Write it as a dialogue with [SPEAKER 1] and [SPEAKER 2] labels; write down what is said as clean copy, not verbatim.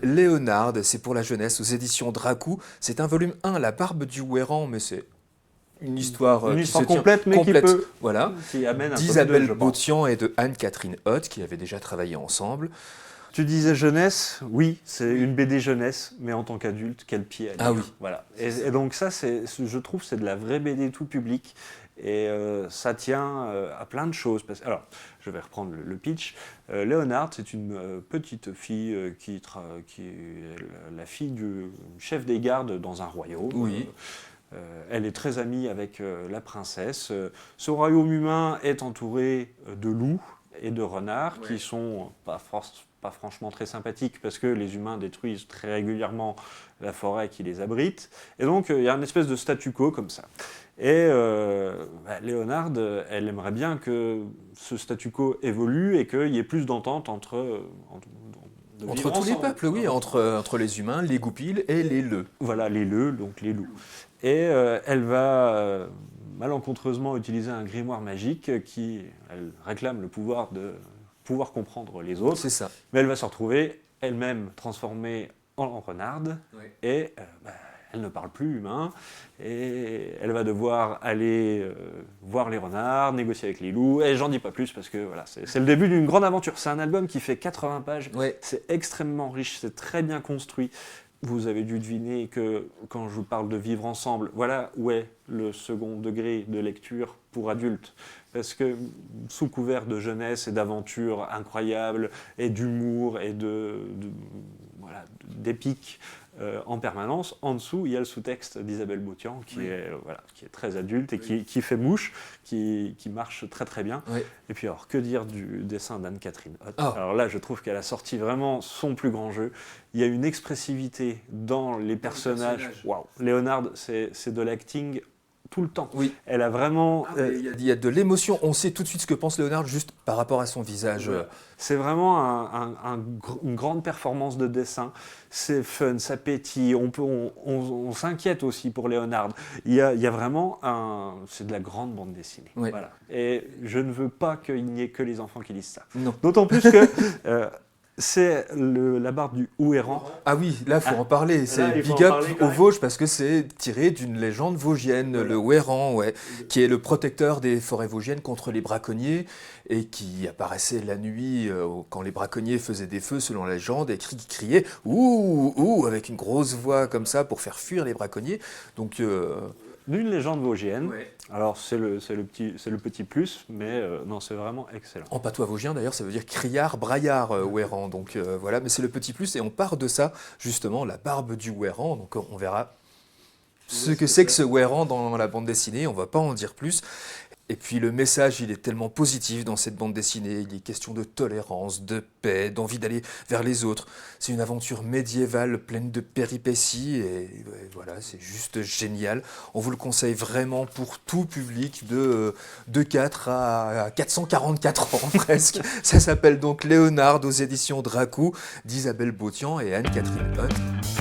[SPEAKER 1] Léonard, c'est pour la jeunesse aux éditions Dracou. C'est un volume 1, La Barbe du Ouéran, mais c'est une histoire,
[SPEAKER 2] Une
[SPEAKER 1] qui
[SPEAKER 2] histoire
[SPEAKER 1] se tient
[SPEAKER 2] complète, mais
[SPEAKER 1] voilà,
[SPEAKER 2] qui amène un peu
[SPEAKER 1] d'Isabelle
[SPEAKER 2] plus, je pense.
[SPEAKER 1] Bautian et de Anne-Catherine Hott, qui avaient déjà travaillé ensemble.
[SPEAKER 2] Tu disais jeunesse, oui, c'est une BD jeunesse, mais en tant qu'adulte, quel pied à lire.
[SPEAKER 1] Ah oui.
[SPEAKER 2] Voilà. Et donc ça, je trouve, c'est de la vraie BD tout public. Et ça tient à plein de choses. Alors, je vais reprendre le pitch. Léonard, c'est une petite fille qui est la fille du chef des gardes dans un royaume.
[SPEAKER 1] Oui.
[SPEAKER 2] Elle est très amie avec la princesse. Ce royaume humain est entouré de loups et de renards qui sont pas franchement très sympathiques parce que les humains détruisent très régulièrement la forêt qui les abrite. Et donc, il y a une espèce de statu quo comme ça. Et Léonard, elle aimerait bien que ce statu quo évolue et qu'il y ait plus d'entente entre
[SPEAKER 1] tous les peuples, oui, entre les humains, les goupils et les leux.
[SPEAKER 2] Voilà, les leux, donc les loups. Et elle va malencontreusement utiliser un grimoire magique elle réclame le pouvoir de pouvoir comprendre les autres.
[SPEAKER 1] C'est ça.
[SPEAKER 2] Mais elle va se retrouver elle-même transformée en renarde et elle ne parle plus humain et elle va devoir aller voir les renards, négocier avec les loups et j'en dis pas plus parce que voilà, c'est le début d'une grande aventure. C'est un album qui fait 80 pages, c'est extrêmement riche, c'est très bien construit. Vous avez dû deviner que quand je vous parle de vivre ensemble, voilà où est le second degré de lecture pour adultes. Parce que sous couvert de jeunesse et d'aventures incroyables et d'humour et d'épique en permanence, en dessous il y a le sous-texte d'Isabelle Bautian qui est très adulte et qui fait mouche, qui marche très très bien. Et puis alors que dire du dessin d'Anne-Catherine Hott. Alors là je trouve qu'elle a sorti vraiment son plus grand jeu. Il y a une expressivité dans les personnages. Waouh, Léonard, c'est de l'acting tout le temps.
[SPEAKER 1] Oui.
[SPEAKER 2] Elle a vraiment...
[SPEAKER 1] Il y a de l'émotion. On sait tout de suite ce que pense Léonard juste par rapport à son visage.
[SPEAKER 2] C'est vraiment une grande performance de dessin. C'est fun, ça pétille. On s'inquiète aussi pour Léonard. Il y a vraiment c'est de la grande bande dessinée. Voilà. Et je ne veux pas qu'il n'y ait que les enfants qui lisent ça. D'autant plus que... c'est la barbe du Ouéran.
[SPEAKER 1] Ah oui, là, il faut en parler. C'est big up aux Vosges parce que c'est tiré d'une légende vosgienne, le Ouéran, qui est le protecteur des forêts vosgiennes contre les braconniers et qui apparaissait la nuit quand les braconniers faisaient des feux, selon la légende, et qui criait « Ouh, ouh » avec une grosse voix comme ça pour faire fuir les braconniers. Donc...
[SPEAKER 2] d'une légende vosgienne. Alors c'est le petit plus, mais non, c'est vraiment excellent.
[SPEAKER 1] En patois vosgien d'ailleurs, ça veut dire criard, braillard, Ouéran. Donc voilà, mais c'est le petit plus et on part de ça justement, la barbe du Ouéran. Donc on verra ce que c'est que ce Ouéran dans la bande dessinée. On va pas en dire plus. Et puis le message, il est tellement positif dans cette bande dessinée. Il est question de tolérance, de paix, d'envie d'aller vers les autres. C'est une aventure médiévale pleine de péripéties et voilà, c'est juste génial. On vous le conseille vraiment pour tout public de 4 à 444 ans presque. Ça s'appelle donc Léonard aux éditions Dracou d'Isabelle Bautian et Anne-Catherine Hott.